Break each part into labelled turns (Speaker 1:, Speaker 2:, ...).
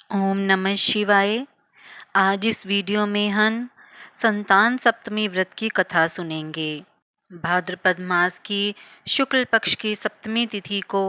Speaker 1: ओम नमः शिवाय। आज इस वीडियो में हम संतान सप्तमी व्रत की कथा सुनेंगे। भाद्रपद मास की शुक्ल पक्ष की सप्तमी तिथि को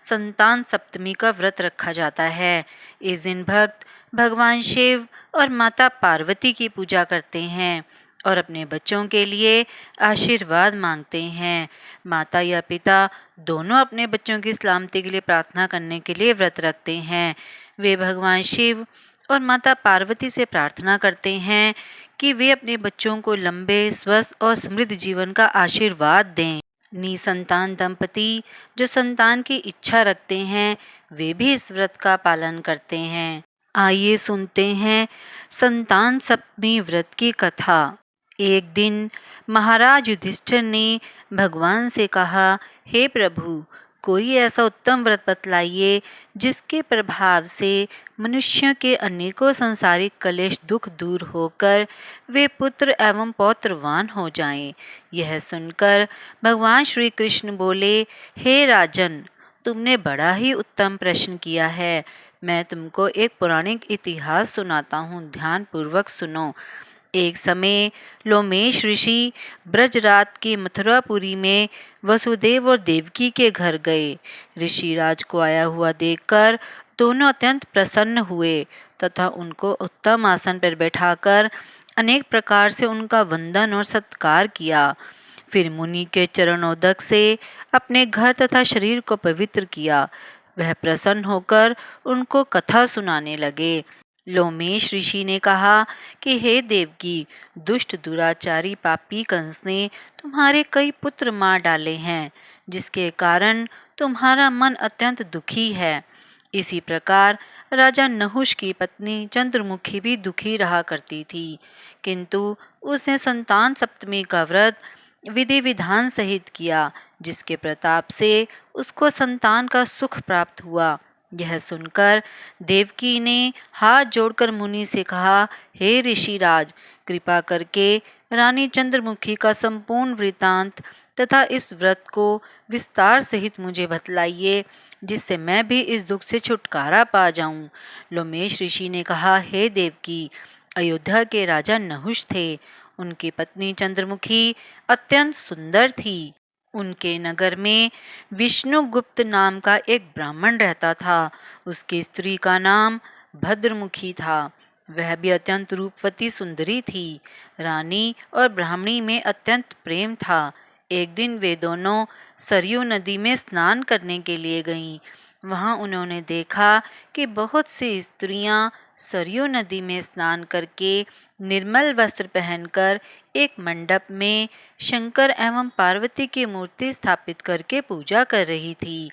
Speaker 1: संतान सप्तमी का व्रत रखा जाता है। इस दिन भक्त भगवान शिव और माता पार्वती की पूजा करते हैं और अपने बच्चों के लिए आशीर्वाद मांगते हैं। माता या पिता दोनों अपने बच्चों की सलामती के लिए प्रार्थना करने के लिए व्रत रखते हैं। वे भगवान शिव और माता पार्वती से प्रार्थना करते हैं कि वे अपने बच्चों को लंबे, स्वस्थ और समृद्ध जीवन का आशीर्वाद दें। निसंतान दंपति जो संतान की इच्छा रखते हैं वे भी इस व्रत का पालन करते हैं। आइए सुनते हैं संतान सप्तमी व्रत की कथा। एक दिन महाराज युधिष्ठिर ने भगवान से कहा, हे प्रभु, कोई ऐसा उत्तम व्रत बतलाइए जिसके प्रभाव से मनुष्यों के अनेकों संसारिक कलेश दुख दूर होकर वे पुत्र एवं पौत्रवान हो जाएं। यह सुनकर भगवान श्री कृष्ण बोले, हे राजन, तुमने बड़ा ही उत्तम प्रश्न किया है। मैं तुमको एक पौराणिक इतिहास सुनाता हूँ, ध्यान पूर्वक सुनो। एक समय लोमेश ऋषि ब्रजराज की मथुरापुरी में वसुदेव और देवकी के घर गए। ऋषिराज को आया हुआ देखकर दोनों अत्यंत प्रसन्न हुए तथा उनको उत्तम आसन पर बैठाकर अनेक प्रकार से उनका वंदन और सत्कार किया। फिर मुनि के चरणोदक से अपने घर तथा शरीर को पवित्र किया। वह प्रसन्न होकर उनको कथा सुनाने लगे। लोमेश ऋषि ने कहा कि हे देवकी, दुष्ट दुराचारी पापी कंस ने तुम्हारे कई पुत्र मार डाले हैं, जिसके कारण तुम्हारा मन अत्यंत दुखी है। इसी प्रकार राजा नहुष की पत्नी चंद्रमुखी भी दुखी रहा करती थी, किंतु उसने संतान सप्तमी का व्रत विधि विधान सहित किया, जिसके प्रताप से उसको संतान का सुख प्राप्त हुआ। यह सुनकर देवकी ने हाथ जोड़कर मुनि से कहा, हे ऋषिराज, कृपा करके रानी चंद्रमुखी का संपूर्ण वृतांत तथा इस व्रत को विस्तार सहित मुझे बतलाइए, जिससे मैं भी इस दुख से छुटकारा पा जाऊं। लोमेश ऋषि ने कहा, हे देवकी, अयोध्या के राजा नहुष थे। उनकी पत्नी चंद्रमुखी अत्यंत सुंदर थी। उनके नगर में विष्णुगुप्त नाम का एक ब्राह्मण रहता था। उसकी स्त्री का नाम भद्रमुखी था। वह भी अत्यंत रूपवती सुंदरी थी। रानी और ब्राह्मणी में अत्यंत प्रेम था। एक दिन वे दोनों सरयू नदी में स्नान करने के लिए गईं। वहां उन्होंने देखा कि बहुत सी स्त्रियां सरयू नदी में स्नान करके निर्मल वस्त्र पहनकर एक मंडप में शंकर एवं पार्वती की मूर्ति स्थापित करके पूजा कर रही थी।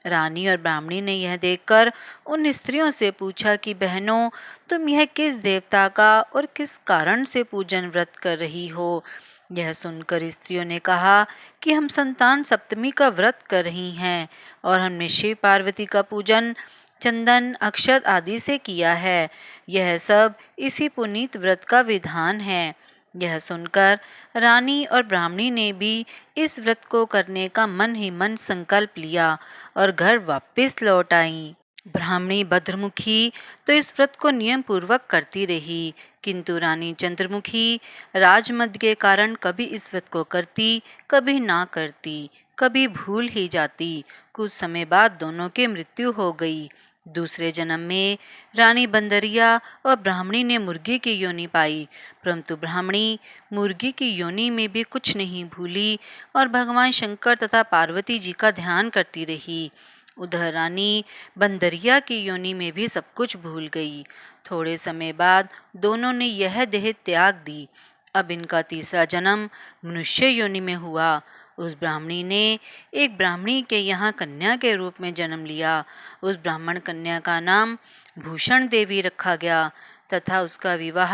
Speaker 1: रानी और ब्राह्मणी ने यह देखकर उन स्त्रियों से पूछा कि बहनों, तुम यह किस देवता का और किस कारण से पूजन व्रत कर रही हो? यह सुनकर स्त्रियों ने कहा कि हम संतान सप्तमी का व्रत कर रही हैं और हमने शिव पार्वती का पूजन चंदन, अक्षत आदि से किया है। यह सब इसी पुनीत व्रत का विधान है। यह सुनकर रानी और ब्राह्मणी ने भी इस व्रत को करने का मन ही मन संकल्प लिया और घर वापस लौट आई। ब्राह्मणी भद्रमुखी तो इस व्रत को नियम पूर्वक करती रही, किंतु रानी चंद्रमुखी राजमद के कारण कभी इस व्रत को करती, कभी ना करती, कभी भूल ही जाती। कुछ समय बाद दोनों की मृत्यु हो गई। दूसरे जन्म में रानी बंदरिया और ब्राह्मणी ने मुर्गी की योनि पाई, परंतु ब्राह्मणी मुर्गी की योनि में भी कुछ नहीं भूली और भगवान शंकर तथा पार्वती जी का ध्यान करती रही। उधर रानी बंदरिया की योनि में भी सब कुछ भूल गई। थोड़े समय बाद दोनों ने यह देह त्याग दी। अब इनका तीसरा जन्म मनुष्य योनि में हुआ। उस ब्राह्मणी ने एक ब्राह्मणी के यहाँ कन्या के रूप में जन्म लिया। उस ब्राह्मण कन्या का नाम भूषण देवी रखा गया तथा उसका विवाह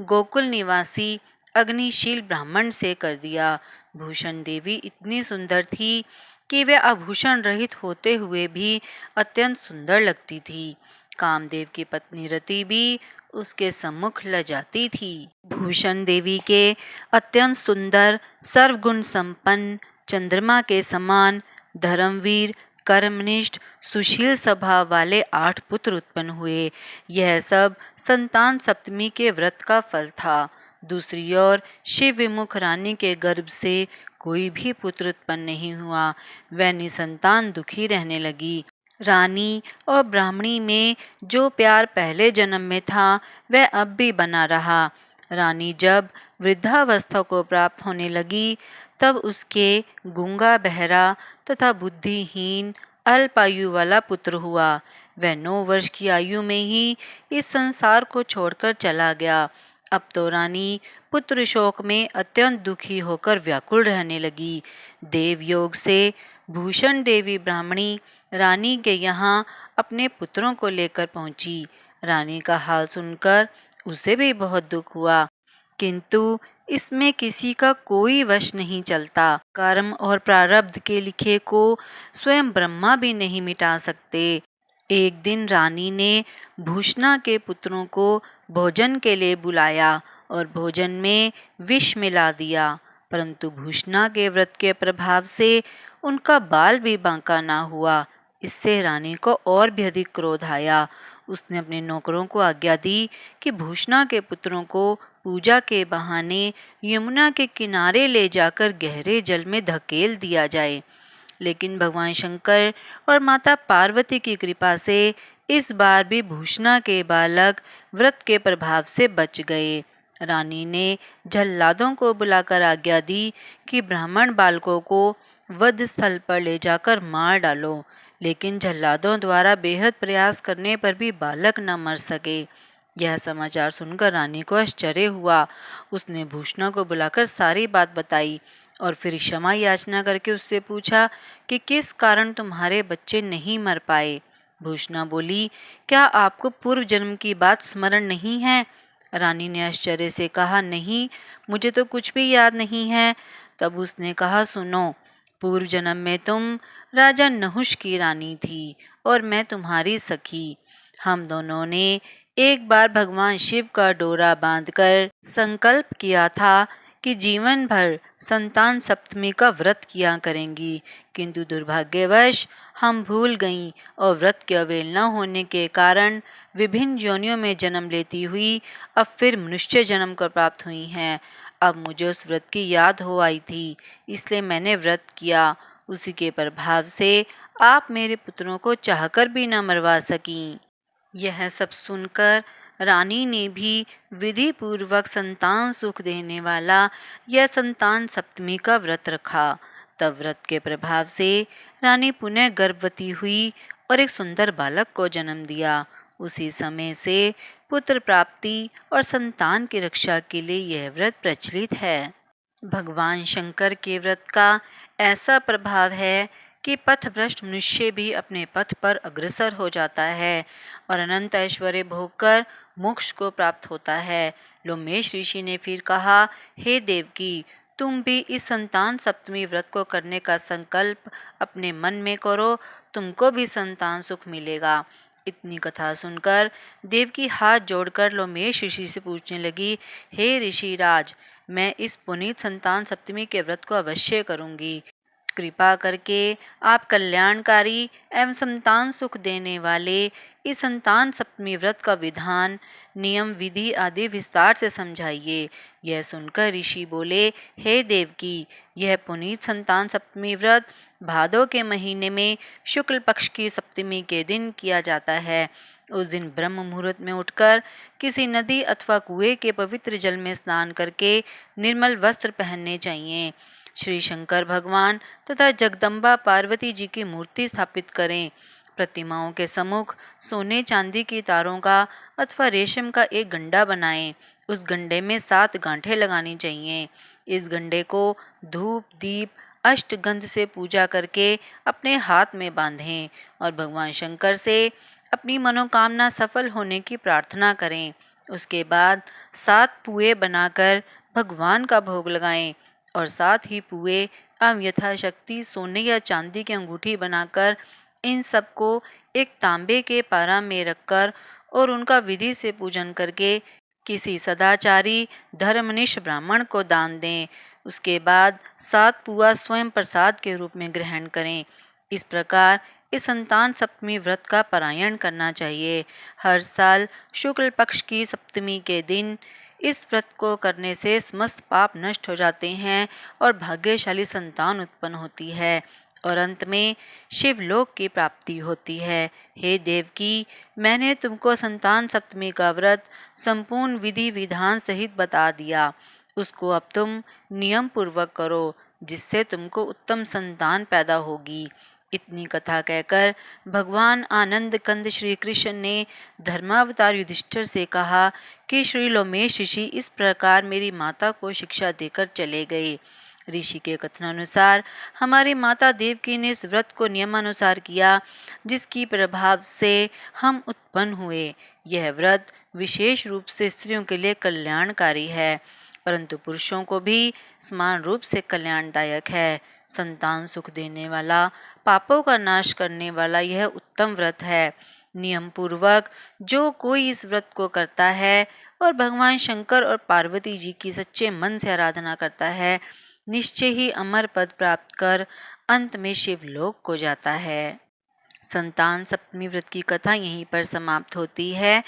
Speaker 1: गोकुल निवासी अग्निशील ब्राह्मण से कर दिया। भूषण देवी इतनी सुंदर थी कि वे आभूषण रहित होते हुए भी अत्यंत सुंदर लगती थी। कामदेव की पत्नी रति भी उसके सम्मुख लजाती थी। भूषण देवी के अत्यंत सुंदर, सर्वगुण संपन्न, चंद्रमा के समान, धर्मवीर कर्मनिष्ठ सुशील स्वभाव वाले 8 पुत्र उत्पन्न हुए। यह सब संतान सप्तमी के व्रत का फल था। दूसरी ओर शिव विमुख रानी के गर्भ से कोई भी पुत्र उत्पन्न नहीं हुआ। वह निसंतान दुखी रहने लगी। रानी और ब्राह्मणी में जो प्यार पहले जन्म में था वह अब भी बना रहा। रानी जब वृद्धावस्था को प्राप्त होने लगी तब उसके गूंगा बहरा तथा बुद्धिहीन अल्पायु वाला पुत्र हुआ। वह 9 वर्ष की आयु में ही इस संसार को छोड़कर चला गया। अब तो रानी पुत्र शोक में अत्यंत दुखी होकर व्याकुल रहने लगी। देवयोग से भूषण देवी ब्राह्मणी रानी के यहाँ अपने पुत्रों को लेकर पहुंची। रानी का हाल सुनकर उसे भी बहुत दुख हुआ, किंतु इसमें किसी का कोई वश नहीं चलता। कर्म और प्रारब्ध के लिखे को स्वयं ब्रह्मा भी नहीं मिटा सकते। एक दिन रानी ने भूषणा के पुत्रों को भोजन के लिए बुलाया और भोजन में विष मिला दिया, परंतु भूषणा के व्रत के प्रभाव से उनका बाल भी बांका ना हुआ। इससे रानी को और भी अधिक क्रोध आया। उसने अपने नौकरों को आज्ञा दी कि भूषणा के पुत्रों को पूजा के बहाने यमुना के किनारे ले जाकर गहरे जल में धकेल दिया जाए। लेकिन भगवान शंकर और माता पार्वती की कृपा से इस बार भी भूषणा के बालक व्रत के प्रभाव से बच गए। रानी ने जल्लादों को बुलाकर आज्ञा दी कि ब्राह्मण बालकों को वध स्थल पर ले जाकर मार डालो, लेकिन जल्लादों द्वारा बेहद प्रयास करने पर भी बालक न मर सके। यह समाचार सुनकर रानी को आश्चर्य हुआ। उसने भूषणा को बुलाकर सारी बात बताई और फिर क्षमा याचना करके उससे पूछा कि किस कारण तुम्हारे बच्चे नहीं मर पाए। भूषणा बोली, क्या आपको पूर्व जन्म की बात स्मरण नहीं है? रानी ने आश्चर्य से कहा, नहीं, मुझे तो कुछ भी याद नहीं है। तब उसने कहा, सुनो, पूर्व जन्म में तुम राजा नहुष की रानी थी और मैं तुम्हारी सखी। हम दोनों ने एक बार भगवान शिव का डोरा बांधकर संकल्प किया था कि जीवन भर संतान सप्तमी का व्रत किया करेंगी, किंतु दुर्भाग्यवश हम भूल गईं और व्रत के अवहेलना होने के कारण विभिन्न योनियों में जन्म लेती हुई अब फिर मनुष्य जन्म को प्राप्त हुई हैं। अब मुझे उस व्रत की याद हो आई थी, इसलिए मैंने व्रत किया। उसी के प्रभाव से आप मेरे पुत्रों को चाहकर भी न मरवा सकीं। यह सब सुनकर रानी ने भी विधि पूर्वक संतान सुख देने वाला यह संतान सप्तमी का व्रत रखा। तब व्रत के प्रभाव से रानी पुनः गर्भवती हुई और एक सुंदर बालक को जन्म दिया। उसी समय से पुत्र प्राप्ति और संतान की रक्षा के लिए यह व्रत प्रचलित है। भगवान शंकर के व्रत का ऐसा प्रभाव है कि पथभ्रष्ट मनुष्य भी अपने पथ पर अग्रसर हो जाता है और अनंत ऐश्वर्य भोगकर मोक्ष को प्राप्त होता है। लोमेश ऋषि ने फिर कहा, हे देवकी, तुम भी इस संतान सप्तमी व्रत को करने का संकल्प अपने मन में करो, तुमको भी संतान सुख मिलेगा। इतनी कथा सुनकर देवकी हाथ जोड़कर लोमेश ऋषि से पूछने लगी, हे ऋषि राज, मैं इस पुनीत संतान सप्तमी के व्रत को अवश्य करूंगी। कृपा करके आप कल्याणकारी एवं संतान सुख देने वाले इस संतान सप्तमी व्रत का विधान, नियम, विधि आदि विस्तार से समझाइए। यह सुनकर ऋषि बोले, हे देवकी, यह पुनीत संतान सप्तमी व्रत भादों के महीने में शुक्ल पक्ष की सप्तमी के दिन किया जाता है। उस दिन ब्रह्म मुहूर्त में उठकर किसी नदी अथवा कुएं के पवित्र जल में स्नान करके निर्मल वस्त्र पहनने चाहिए। श्री शंकर भगवान तथा जगदम्बा पार्वती जी की मूर्ति स्थापित करें। प्रतिमाओं के सम्मुख सोने चांदी की तारों का अथवा रेशम का एक गंडा बनाएं। उस गंडे में 7 गांठें लगानी चाहिए। इस गंडे को धूप, दीप, अष्टगंध से पूजा करके अपने हाथ में बांधें और भगवान शंकर से अपनी मनोकामना सफल होने की प्रार्थना करें। उसके बाद 7 पुए बनाकर भगवान का भोग लगाएं और साथ ही पुए एवं यथाशक्ति सोने या चांदी की अंगूठी बनाकर इन सबको एक तांबे के पारा में रखकर और उनका विधि से पूजन करके किसी सदाचारी धर्मनिष्ठ ब्राह्मण को दान दें। उसके बाद 7 पुआ स्वयं प्रसाद के रूप में ग्रहण करें। इस प्रकार इस संतान सप्तमी व्रत का पारायण करना चाहिए। हर साल शुक्ल पक्ष की सप्तमी के दिन इस व्रत को करने से समस्त पाप नष्ट हो जाते हैं और भाग्यशाली संतान उत्पन्न होती है और अंत में शिवलोक की प्राप्ति होती है। हे देवकी, मैंने तुमको संतान सप्तमी का व्रत संपूर्ण विधि विधान सहित बता दिया। उसको अब तुम नियम पूर्वक करो, जिससे तुमको उत्तम संतान पैदा होगी। इतनी कथा कहकर भगवान आनंद कंद श्री कृष्ण ने धर्मावतार युधिष्ठिर से कहा कि श्री लोमेश ऋषि इस प्रकार मेरी माता को शिक्षा देकर चले गए। ऋषि के कथनानुसार हमारी माता देवकी ने इस व्रत को नियमानुसार किया, जिसकी प्रभाव से हम उत्पन्न हुए। यह व्रत विशेष रूप से स्त्रियों के लिए कल्याणकारी है, परंतु पुरुषों को भी समान रूप से कल्याणदायक है। संतान सुख देने वाला, पापों का नाश करने वाला यह उत्तम व्रत है। नियम पूर्वक जो कोई इस व्रत को करता है और भगवान शंकर और पार्वती जी की सच्चे मन से आराधना करता है, निश्चय ही अमर पद प्राप्त कर अंत में शिवलोक को जाता है। संतान सप्तमी व्रत की कथा यहीं पर समाप्त होती है।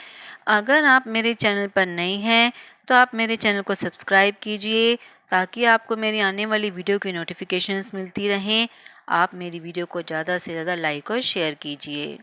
Speaker 1: अगर आप मेरे चैनल पर नए हैं तो आप मेरे चैनल को सब्सक्राइब कीजिए, ताकि आपको मेरी आने वाली वीडियो की नोटिफिकेशंस मिलती रहें। आप मेरी वीडियो को ज़्यादा से ज़्यादा लाइक और शेयर कीजिए।